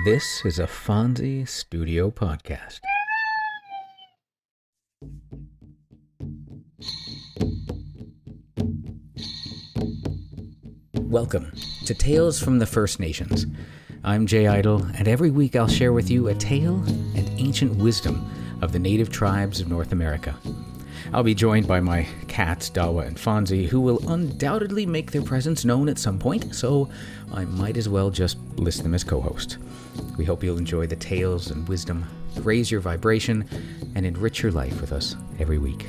This is a Fonzie Studio podcast. Welcome to Tales from the First Nations. I'm Jay Idle, and every week I'll share with you a tale and ancient wisdom of the native tribes of North America. I'll be joined by my cats, Dawa and Fonzie, who will undoubtedly make their presence known at some point, so I might as well just list them as co-hosts. We hope you'll enjoy the tales and wisdom, raise your vibration, and enrich your life with us every week.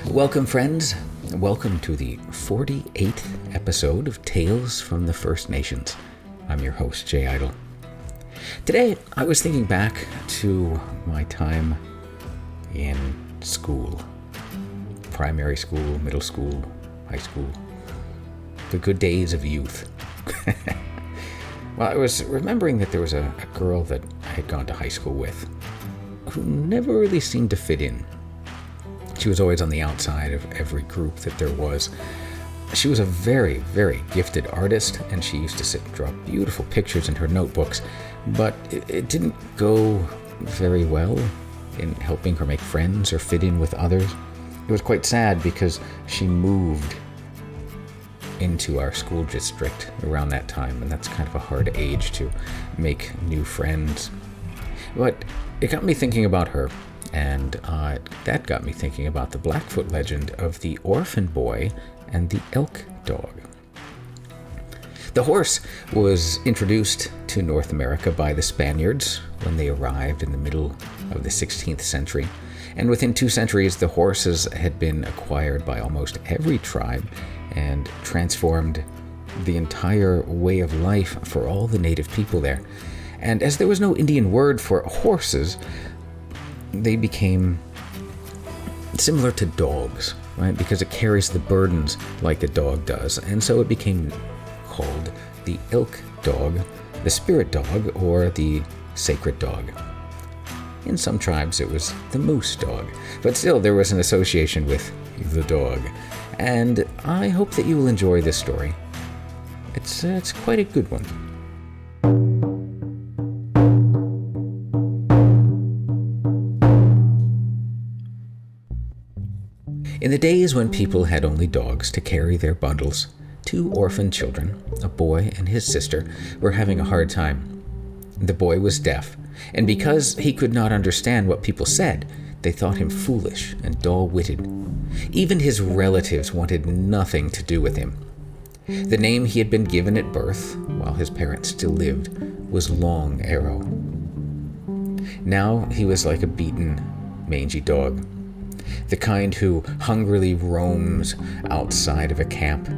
Welcome, friends. Welcome to the 48th episode of Tales from the First Nations. I'm your host, Jay Idle. Today, I was thinking back to my time in school. Primary school, middle school, high school. The good days of youth. Well, I was remembering that there was a girl that I had gone to high school with who never really seemed to fit in. She was always on the outside of every group that there was. She was a very, very gifted artist, and she used to sit and draw beautiful pictures in her notebooks, but it didn't go very well in helping her make friends or fit in with others. It was quite sad because she moved into our school district around that time, and that's kind of a hard age to make new friends. But it got me thinking about her, and that got me thinking about the Blackfoot legend of the orphan boy and the elk dog. The horse was introduced to North America by the Spaniards when they arrived in the middle of the 16th century, and within 2 centuries the horses had been acquired by almost every tribe and transformed the entire way of life for all the native people there. And as there was no Indian word for horses, they became similar to dogs, right? Because it carries the burdens like a dog does. And so it became called the elk dog, the spirit dog, or the sacred dog. In some tribes it was the moose dog, but still there was an association with the dog. And I hope that you will enjoy this story. It's quite a good one. In the days when people had only dogs to carry their bundles, 2 orphan children, a boy and his sister, were having a hard time. The boy was deaf, and because he could not understand what people said, they thought him foolish and dull-witted. Even his relatives wanted nothing to do with him. The name he had been given at birth, while his parents still lived, was Long Arrow. Now he was like a beaten, mangy dog. The kind who hungrily roams outside of a camp,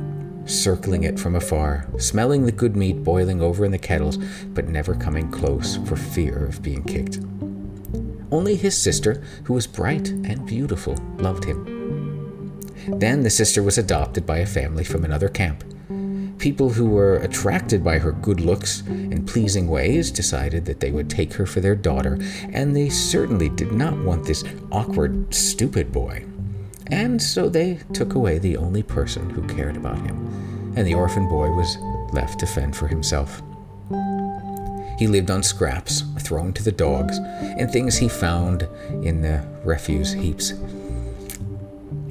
circling it from afar, smelling the good meat boiling over in the kettles, but never coming close for fear of being kicked. Only his sister, who was bright and beautiful, loved him. Then the sister was adopted by a family from another camp. People who were attracted by her good looks and pleasing ways decided that they would take her for their daughter, and they certainly did not want this awkward, stupid boy. And so they took away the only person who cared about him, and the orphan boy was left to fend for himself. He lived on scraps thrown to the dogs and things he found in the refuse heaps.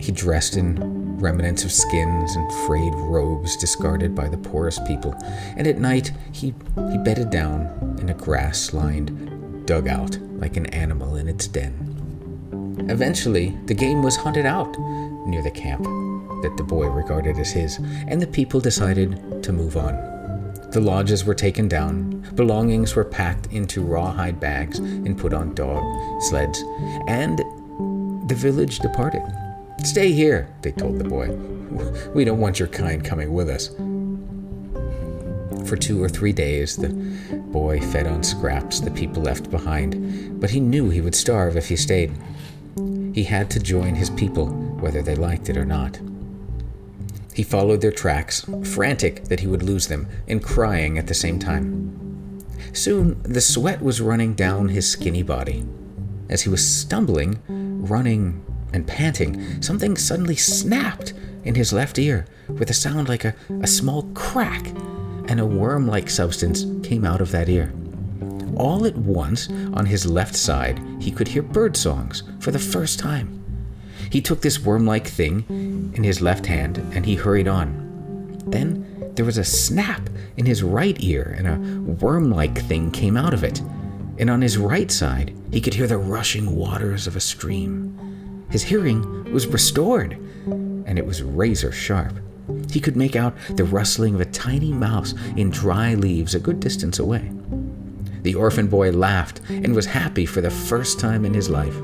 He dressed in remnants of skins and frayed robes discarded by the poorest people, and at night he bedded down in a grass-lined dugout like an animal in its den. Eventually, the game was hunted out near the camp that the boy regarded as his, and the people decided to move on. The lodges were taken down, belongings were packed into rawhide bags and put on dog sleds, and the village departed. "Stay here," they told the boy. "We don't want your kind coming with us." For 2 or 3 days, the boy fed on scraps the people left behind, but he knew he would starve if he stayed. He had to join his people, whether they liked it or not. He followed their tracks, frantic that he would lose them, and crying at the same time. Soon, the sweat was running down his skinny body. As he was stumbling, running, and panting, something suddenly snapped in his left ear with a sound like a small crack, and a worm-like substance came out of that ear. All at once, on his left side, he could hear bird songs for the first time. He took this worm-like thing in his left hand and he hurried on. Then there was a snap in his right ear and a worm-like thing came out of it. And on his right side, he could hear the rushing waters of a stream. His hearing was restored, and it was razor sharp. He could make out the rustling of a tiny mouse in dry leaves a good distance away. The orphan boy laughed and was happy for the first time in his life.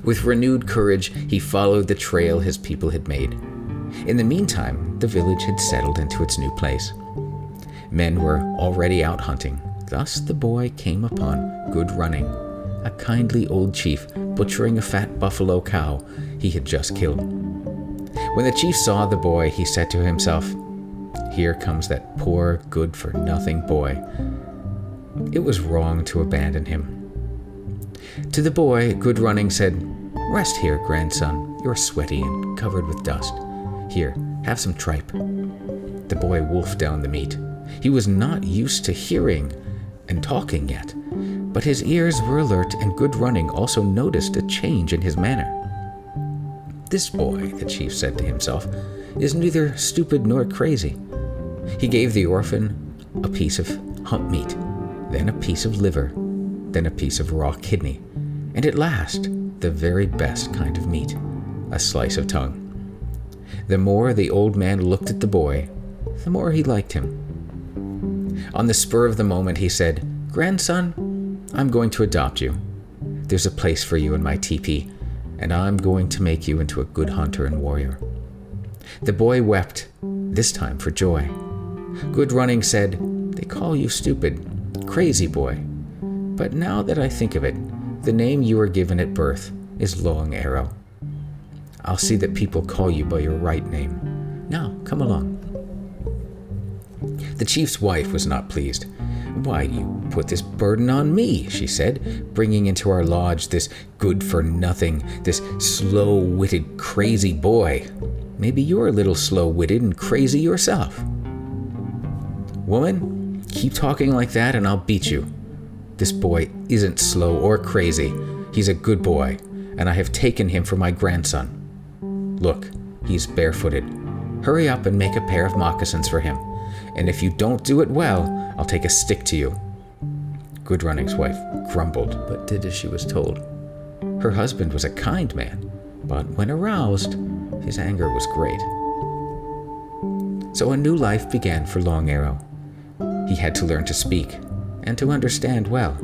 With renewed courage, he followed the trail his people had made. In the meantime, the village had settled into its new place. Men were already out hunting. Thus the boy came upon Good Running, a kindly old chief butchering a fat buffalo cow he had just killed. When the chief saw the boy, he said to himself, "Here comes that poor, good-for-nothing boy." It was wrong to abandon him. To the boy, Good Running said, "Rest here, grandson. You're sweaty and covered with dust. Here, have some tripe." The boy wolfed down the meat. He was not used to hearing and talking yet, but his ears were alert, and Good Running also noticed a change in his manner. "This boy," the chief said to himself, "is neither stupid nor crazy." He gave the orphan a piece of hump meat, then a piece of liver, then a piece of raw kidney, and at last, the very best kind of meat, a slice of tongue. The more the old man looked at the boy, the more he liked him. On the spur of the moment, he said, "Grandson, I'm going to adopt you. There's a place for you in my teepee, and I'm going to make you into a good hunter and warrior." The boy wept, this time for joy. Good Running said, "They call you stupid, crazy boy. But now that I think of it, the name you were given at birth is Long Arrow. I'll see that people call you by your right name. Now, come along." The chief's wife was not pleased. "Why do you put this burden on me?" she said, "bringing into our lodge this good-for-nothing, this slow-witted, crazy boy. Maybe you're a little slow-witted and crazy yourself." "Woman, keep talking like that and I'll beat you. This boy isn't slow or crazy. He's a good boy, and I have taken him for my grandson. Look, he's barefooted. Hurry up and make a pair of moccasins for him, and if you don't do it well, I'll take a stick to you." Good Running's wife grumbled, but did as she was told. Her husband was a kind man, but when aroused, his anger was great. So a new life began for Long Arrow. He had to learn to speak, and to understand well,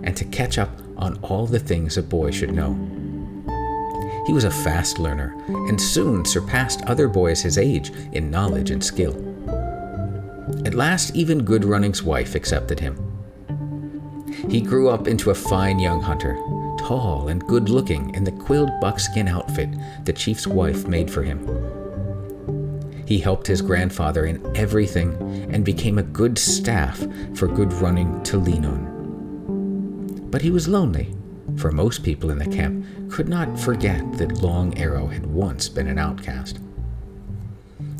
and to catch up on all the things a boy should know. He was a fast learner, and soon surpassed other boys his age in knowledge and skill. At last, even Good Running's wife accepted him. He grew up into a fine young hunter, tall and good-looking in the quilled buckskin outfit the chief's wife made for him. He helped his grandfather in everything and became a good staff for Good Running to lean on. But he was lonely, for most people in the camp could not forget that Long Arrow had once been an outcast.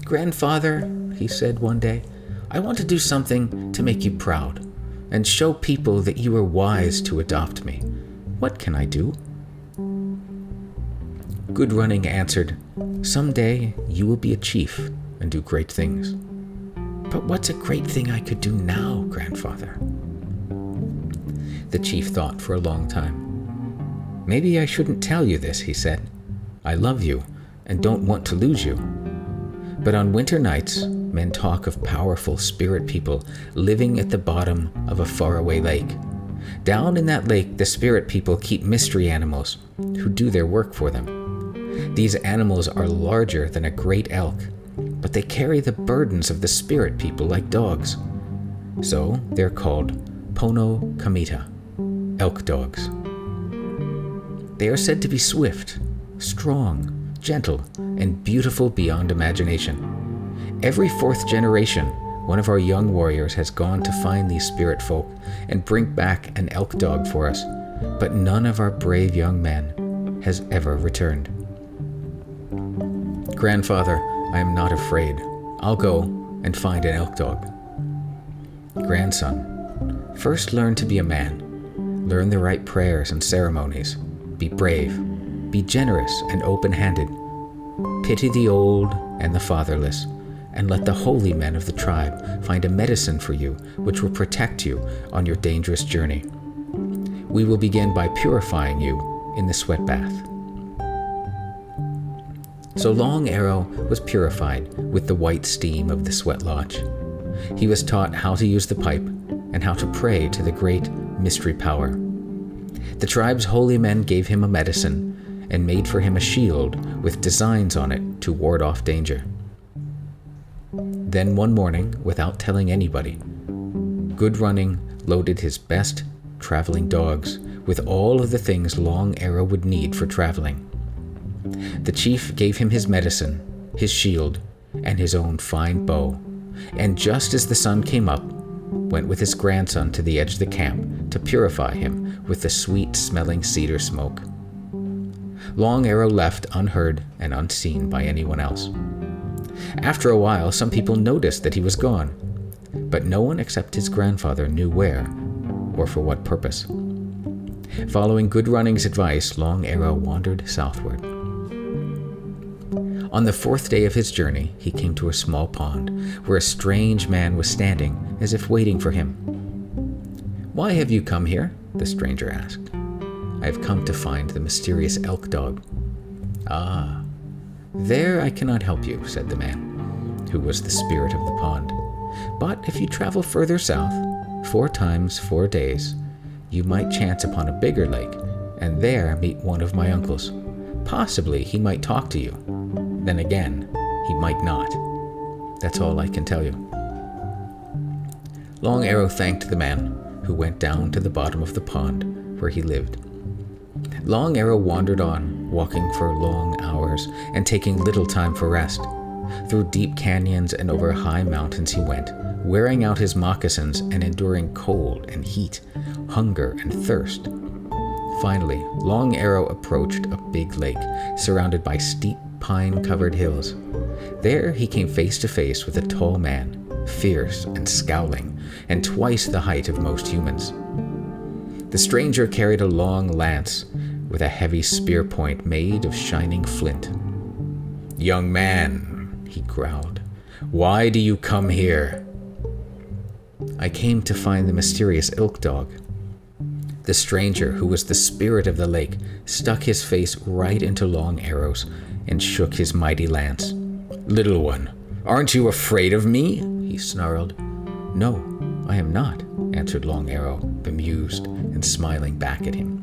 "Grandfather," he said one day, "I want to do something to make you proud and show people that you were wise to adopt me. What can I do?" Good Running answered, "Someday you will be a chief and do great things." "But what's a great thing I could do now, grandfather?" The chief thought for a long time. "Maybe I shouldn't tell you this," he said. "I love you and don't want to lose you. But on winter nights, men talk of powerful spirit people living at the bottom of a faraway lake. Down in that lake, the spirit people keep mystery animals who do their work for them. These animals are larger than a great elk, but they carry the burdens of the spirit people like dogs. So they're called Pono Kamita, elk dogs. They are said to be swift, strong, gentle, and beautiful beyond imagination. Every fourth generation, one of our young warriors has gone to find these spirit folk and bring back an elk dog for us, but none of our brave young men has ever returned." Grandfather, I am not afraid. I'll go and find an elk dog. Grandson, first learn to be a man. Learn the right prayers and ceremonies. Be brave. Be generous and open-handed. Pity the old and the fatherless, and let the holy men of the tribe find a medicine for you which will protect you on your dangerous journey. We will begin by purifying you in the sweat bath. So Long Arrow was purified with the white steam of the sweat lodge. He was taught how to use the pipe and how to pray to the great mystery power. The tribe's holy men gave him a medicine and made for him a shield with designs on it to ward off danger. Then one morning, without telling anybody, Good Running loaded his best traveling dogs with all of the things Long Arrow would need for traveling. The chief gave him his medicine, his shield, and his own fine bow, and just as the sun came up, went with his grandson to the edge of the camp to purify him with the sweet-smelling cedar smoke. Long Arrow left unheard and unseen by anyone else. After a while, some people noticed that he was gone, but no one except his grandfather knew where or for what purpose. Following Good Running's advice, Long Arrow wandered southward. On the 4th day of his journey, he came to a small pond where a strange man was standing as if waiting for him. "Why have you come here?" the stranger asked. "I have come to find the mysterious elk dog." "Ah, there I cannot help you," said the man, who was the spirit of the pond. "But if you travel further south, 4 times 4 days, you might chance upon a bigger lake, and there meet one of my uncles. Possibly he might talk to you. Then again, he might not. That's all I can tell you." Long Arrow thanked the man, who went down to the bottom of the pond where he lived. Long Arrow wandered on, walking for long hours and taking little time for rest. Through deep canyons and over high mountains he went, wearing out his moccasins and enduring cold and heat, hunger and thirst. Finally, Long Arrow approached a big lake surrounded by steep pine-covered hills. There he came face to face with a tall man, fierce and scowling, and twice the height of most humans. The stranger carried a long lance with a heavy spear point made of shining flint. "Young man," he growled, "why do you come here?" "I came to find the mysterious elk dog." The stranger, who was the spirit of the lake, stuck his face right into Long Arrow's and shook his mighty lance. "Little one, aren't you afraid of me?" he snarled. "No, I am not," answered Long Arrow, bemused and smiling back at him.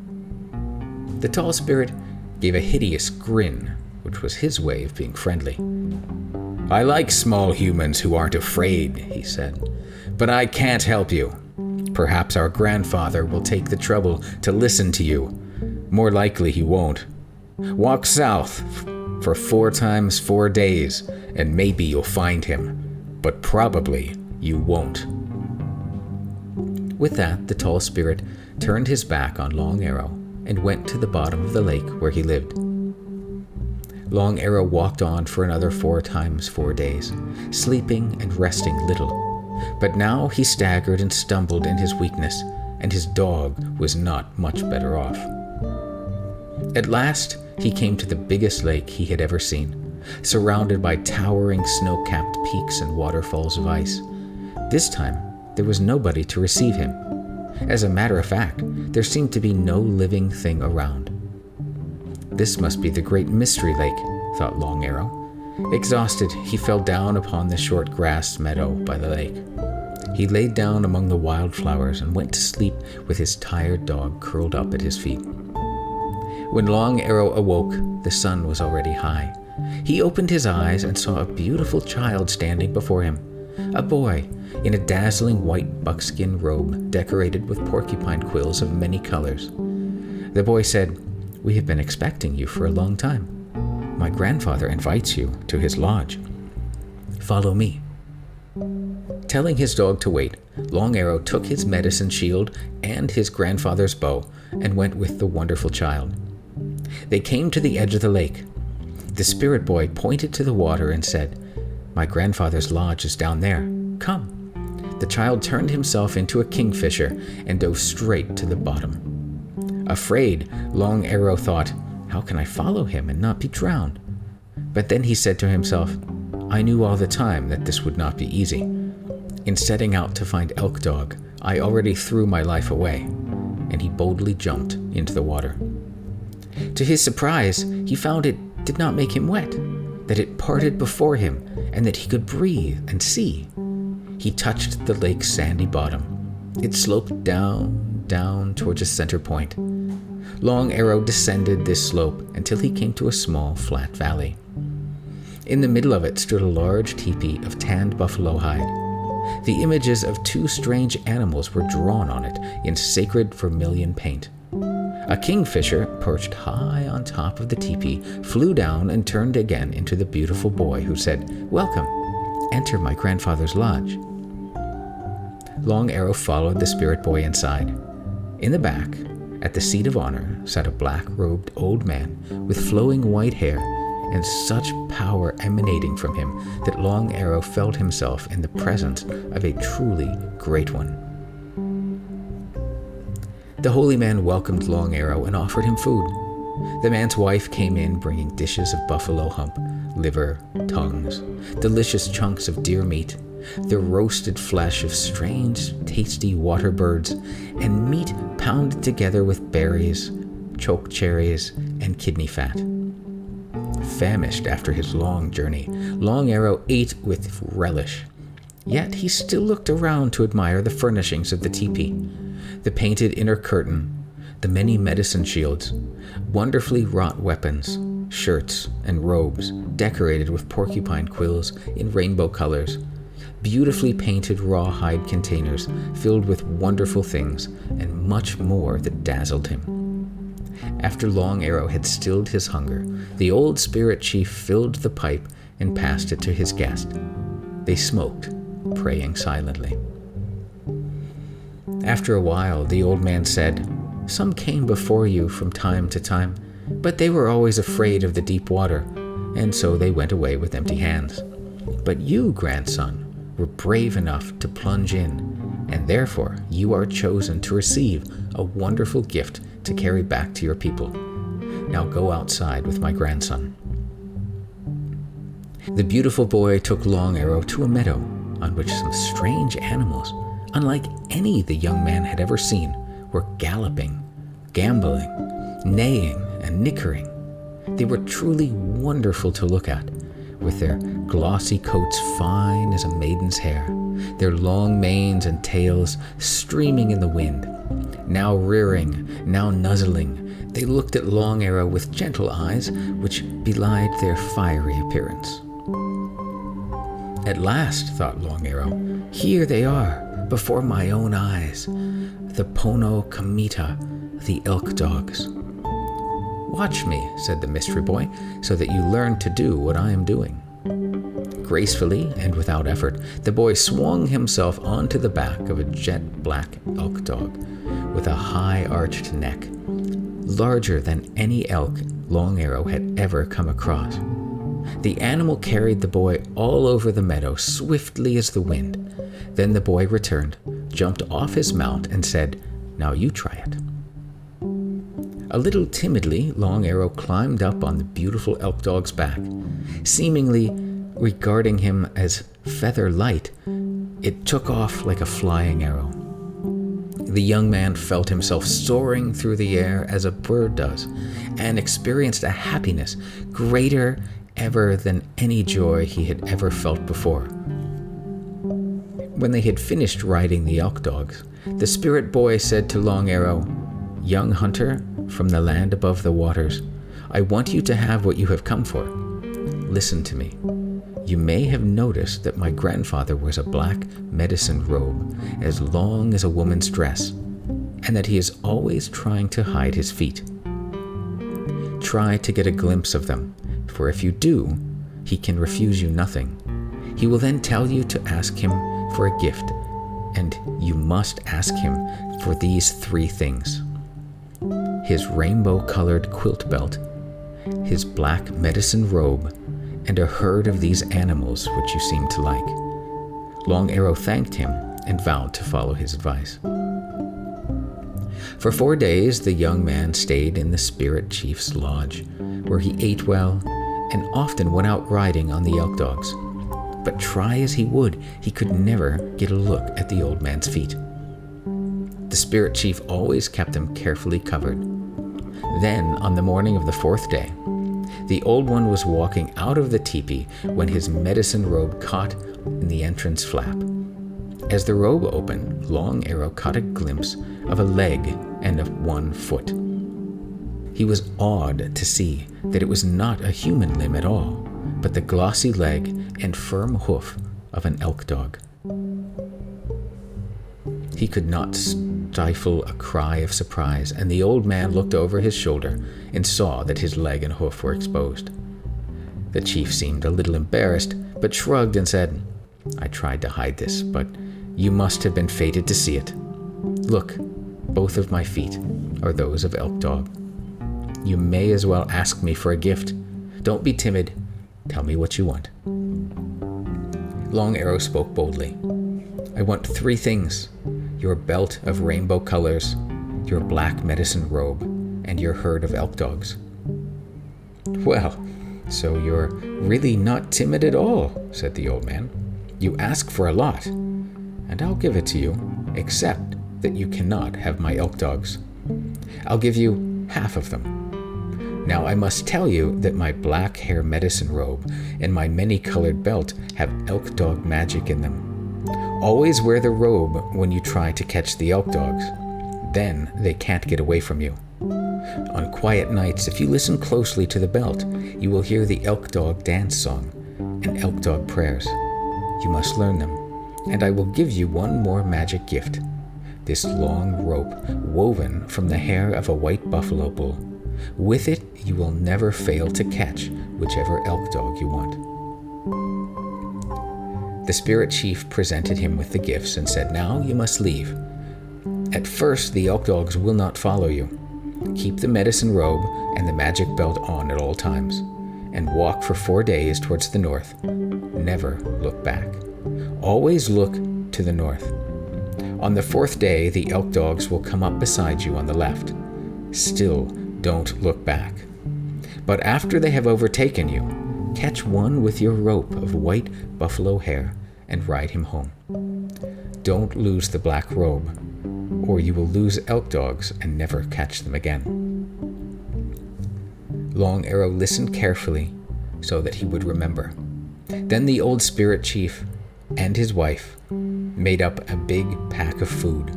The tall spirit gave a hideous grin, which was his way of being friendly. "I like small humans who aren't afraid," he said, "but I can't help you. Perhaps our grandfather will take the trouble to listen to you. More likely he won't. Walk south for 4 times 4 days, and maybe you'll find him, but probably you won't." With that, the tall spirit turned his back on Long Arrow and went to the bottom of the lake where he lived. Long Arrow walked on for another 4 times 4 days, sleeping and resting little. But now he staggered and stumbled in his weakness, and his dog was not much better off. At last, he came to the biggest lake he had ever seen, surrounded by towering snow-capped peaks and waterfalls of ice. This time, there was nobody to receive him. As a matter of fact, there seemed to be no living thing around. "This must be the Great Mystery Lake," thought Long Arrow. Exhausted, he fell down upon the short grass meadow by the lake. He laid down among the wildflowers and went to sleep with his tired dog curled up at his feet. When Long Arrow awoke, the sun was already high. He opened his eyes and saw a beautiful child standing before him, a boy in a dazzling white buckskin robe decorated with porcupine quills of many colors. The boy said, "We have been expecting you for a long time. My grandfather invites you to his lodge. Follow me." Telling his dog to wait, Long Arrow took his medicine shield and his grandfather's bow and went with the wonderful child. They came to the edge of the lake. The spirit boy pointed to the water and said, "My grandfather's lodge is down there. Come." The child turned himself into a kingfisher and dove straight to the bottom. Afraid, Long Arrow thought, "How can I follow him and not be drowned?" But then he said to himself, "I knew all the time that this would not be easy. In setting out to find Elk Dog, I already threw my life away," and he boldly jumped into the water. To his surprise, he found it did not make him wet, that it parted before him, and that he could breathe and see. He touched the lake's sandy bottom. It sloped down towards a center point. Long Arrow descended this slope until he came to a small, flat valley. In the middle of it stood a large teepee of tanned buffalo hide. The images of two strange animals were drawn on it in sacred vermilion paint. A kingfisher, perched high on top of the teepee, flew down and turned again into the beautiful boy who said, "Welcome, enter my grandfather's lodge." Long Arrow followed the spirit boy inside. In the back, at the seat of honor, sat a black-robed old man with flowing white hair and such power emanating from him that Long Arrow felt himself in the presence of a truly great one. The holy man welcomed Long Arrow and offered him food. The man's wife came in bringing dishes of buffalo hump, liver, tongues, delicious chunks of deer meat, the roasted flesh of strange, tasty water birds, and meat pounded together with berries, choke cherries, and kidney fat. Famished after his long journey, Long Arrow ate with relish. Yet he still looked around to admire the furnishings of the teepee, the painted inner curtain, the many medicine shields, wonderfully wrought weapons, shirts, and robes decorated with porcupine quills in rainbow colors, beautifully painted rawhide containers filled with wonderful things, and much more that dazzled him. After Long Arrow had stilled his hunger, the old spirit chief filled the pipe and passed it to his guest. They smoked, praying silently. After a while, the old man said, "Some came before you from time to time, but they were always afraid of the deep water, and so they went away with empty hands. But you, grandson, were brave enough to plunge in, and therefore you are chosen to receive a wonderful gift to carry back to your people. Now go outside with my grandson." The beautiful boy took Long Arrow to a meadow on which some strange animals, unlike any the young man had ever seen, were galloping, gamboling, neighing, and nickering. They were truly wonderful to look at, with their glossy coats fine as a maiden's hair, their long manes and tails streaming in the wind. Now rearing, now nuzzling, they looked at Long Arrow with gentle eyes which belied their fiery appearance. At last, thought Long Arrow, here they are, before my own eyes, the Pono Kamita, the Elk Dogs. "Watch me," said the mystery boy, "so that you learn to do what I am doing." Gracefully and without effort, the boy swung himself onto the back of a jet-black elk dog with a high-arched neck, larger than any elk Long Arrow had ever come across. The animal carried the boy all over the meadow swiftly as the wind. Then the boy returned, jumped off his mount, and said, "Now you try it." A little timidly, Long Arrow climbed up on the beautiful elk dog's back. Seemingly regarding him as feather light, it took off like a flying arrow. The young man felt himself soaring through the air as a bird does, and experienced a happiness greater ever than any joy he had ever felt before. When they had finished riding the elk dogs, the spirit boy said to Long Arrow, "Young hunter from the land above the waters, I want you to have what you have come for. Listen to me. You may have noticed that my grandfather wears a black medicine robe as long as a woman's dress, and that he is always trying to hide his feet. Try to get a glimpse of them, for if you do, he can refuse you nothing. He will then tell you to ask him for a gift, and you must ask him for these 3 things: his rainbow-colored quilt belt, his black medicine robe, and a herd of these animals which you seem to like. Long Arrow thanked him and vowed to follow his advice. For 4 days, the young man stayed in the spirit chief's lodge, where he ate well and often went out riding on the Elk Dogs. But try as he would, he could never get a look at the old man's feet. The spirit chief always kept them carefully covered. Then, on the morning of the 4th day, the old one was walking out of the teepee when his medicine robe caught in the entrance flap. As the robe opened, Long Arrow caught a glimpse of a leg and of one foot. He was awed to see that it was not a human limb at all, but the glossy leg and firm hoof of an elk dog. He could not stifle a cry of surprise, and the old man looked over his shoulder and saw that his leg and hoof were exposed. The chief seemed a little embarrassed, but shrugged and said, "I tried to hide this, but you must have been fated to see it. Look, both of my feet are those of Elk Dog. You may as well ask me for a gift. Don't be timid. Tell me what you want." Long Arrow spoke boldly. "I want 3 things: your belt of rainbow colors, your black medicine robe, and your herd of elk dogs." "Well, so you're really not timid at all," said the old man. "You ask for a lot, and I'll give it to you, except that you cannot have my elk dogs. I'll give you half of them. Now I must tell you that my black hair medicine robe and my many-colored belt have elk dog magic in them. Always wear the robe when you try to catch the elk dogs. Then they can't get away from you. On quiet nights, if you listen closely to the belt, you will hear the elk dog dance song and elk dog prayers. You must learn them, and I will give you one more magic gift: this long rope woven from the hair of a white buffalo bull. With it, you will never fail to catch whichever elk dog you want." The spirit chief presented him with the gifts and said, "Now you must leave. At first, the elk dogs will not follow you. Keep the medicine robe and the magic belt on at all times, and walk for 4 days towards the north. Never look back. Always look to the north. On the 4th day, the elk dogs will come up beside you on the left. Still, don't look back. But after they have overtaken you, catch one with your rope of white buffalo hair and ride him home. Don't lose the black robe, or you will lose elk dogs and never catch them again." Long Arrow listened carefully so that he would remember. Then the old spirit chief and his wife made up a big pack of food,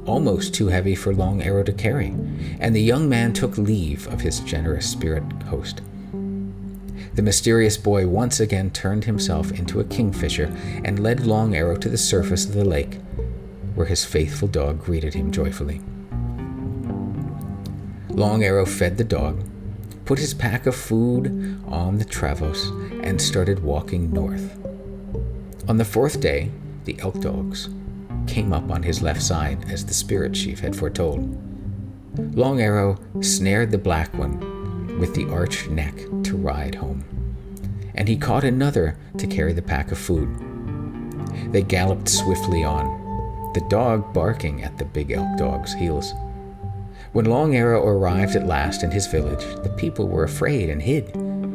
almost too heavy for Long Arrow to carry, and the young man took leave of his generous spirit host. The mysterious boy once again turned himself into a kingfisher and led Long Arrow to the surface of the lake, where his faithful dog greeted him joyfully. Long Arrow fed the dog, put his pack of food on the Travos, and started walking north. On the 4th day, the elk dogs came up on his left side, as the spirit chief had foretold. Long Arrow snared the black one with the arched neck to ride home, and he caught another to carry the pack of food. They galloped swiftly on, the dog barking at the big elk dog's heels. When Long Arrow arrived at last in his village, the people were afraid and hid.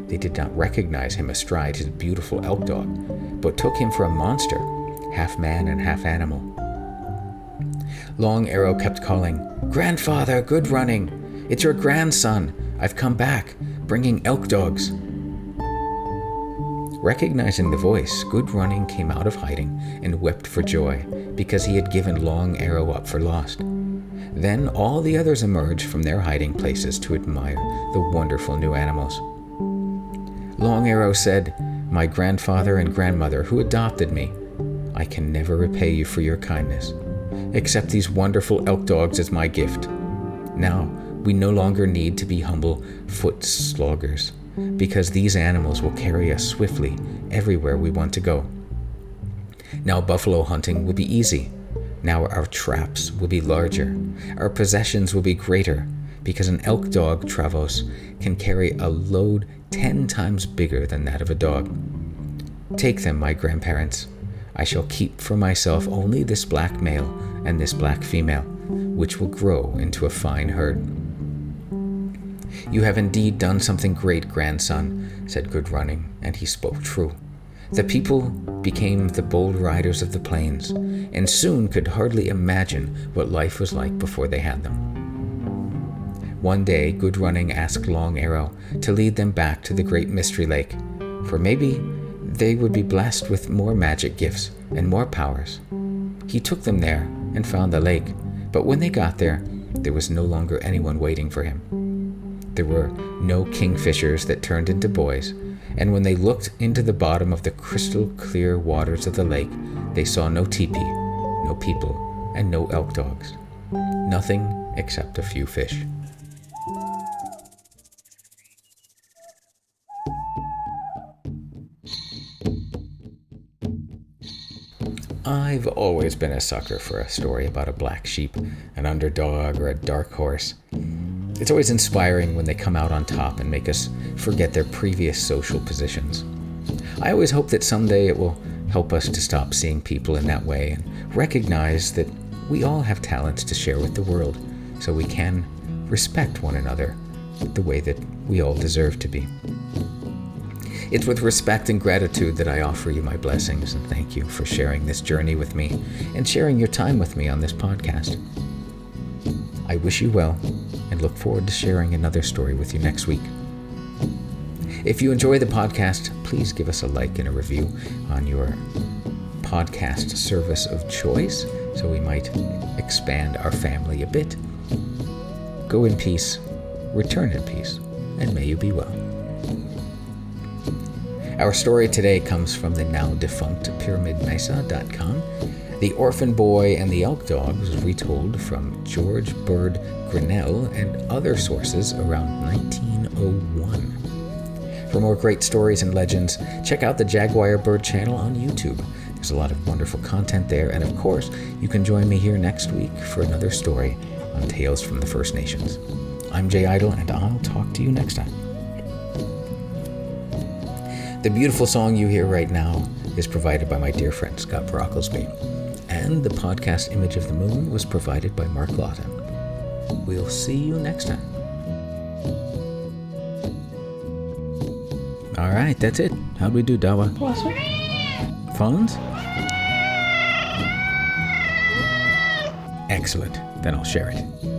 They did not recognize him astride his beautiful elk dog, but took him for a monster, half man and half animal. Long Arrow kept calling, "Grandfather, good running! It's your grandson! I've come back, bringing elk dogs." Recognizing the voice, Good Running came out of hiding and wept for joy, because he had given Long Arrow up for lost. Then all the others emerged from their hiding places to admire the wonderful new animals. Long Arrow said, "My grandfather and grandmother who adopted me, I can never repay you for your kindness. Accept these wonderful elk dogs as my gift. Now, we no longer need to be humble foot sloggers, because these animals will carry us swiftly everywhere we want to go. Now buffalo hunting will be easy. Now our traps will be larger. Our possessions will be greater. because an elk dog, Travos, can carry a load 10 times bigger than that of a dog. Take them, my grandparents. I shall keep for myself only this black male and this black female, which will grow into a fine herd. You have indeed done something great, grandson, said Good Running, and he spoke true. The people became the bold riders of the plains, and soon could hardly imagine what life was like before they had them. One day, Good Running asked Long Arrow to lead them back to the great Mystery Lake, for maybe they would be blessed with more magic gifts and more powers. He took them there and found the lake, but when they got there, there was no longer anyone waiting for him. There were no kingfishers that turned into boys, and when they looked into the bottom of the crystal clear waters of the lake, they saw no teepee, no people, and no elk dogs. Nothing except a few fish. I've always been a sucker for a story about a black sheep, an underdog, or a dark horse. It's always inspiring when they come out on top and make us forget their previous social positions. I always hope that someday it will help us to stop seeing people in that way and recognize that we all have talents to share with the world, so we can respect one another the way that we all deserve to be. It's with respect and gratitude that I offer you my blessings and thank you for sharing this journey with me and sharing your time with me on this podcast. I wish you well and look forward to sharing another story with you next week. If you enjoy the podcast, please give us a like and a review on your podcast service of choice so we might expand our family a bit. Go in peace, return in peace, and may you be well. Our story today comes from the now defunct PyramidMesa.com. The Orphan Boy and the Elk Dogs was retold from George Bird Grinnell and other sources around 1901. For more great stories and legends, check out the Jaguar Bird channel on YouTube. There's a lot of wonderful content there, and of course, you can join me here next week for another story on Tales from the First Nations. I'm Jay Idle, and I'll talk to you next time. The beautiful song you hear right now is provided by my dear friend Scott Brocklesby, and the podcast image of the moon was provided by Mark Lawton. We'll see you next time. All right, that's it. How'd we do, Dawa? Awesome. Phones? Excellent. Then I'll share it.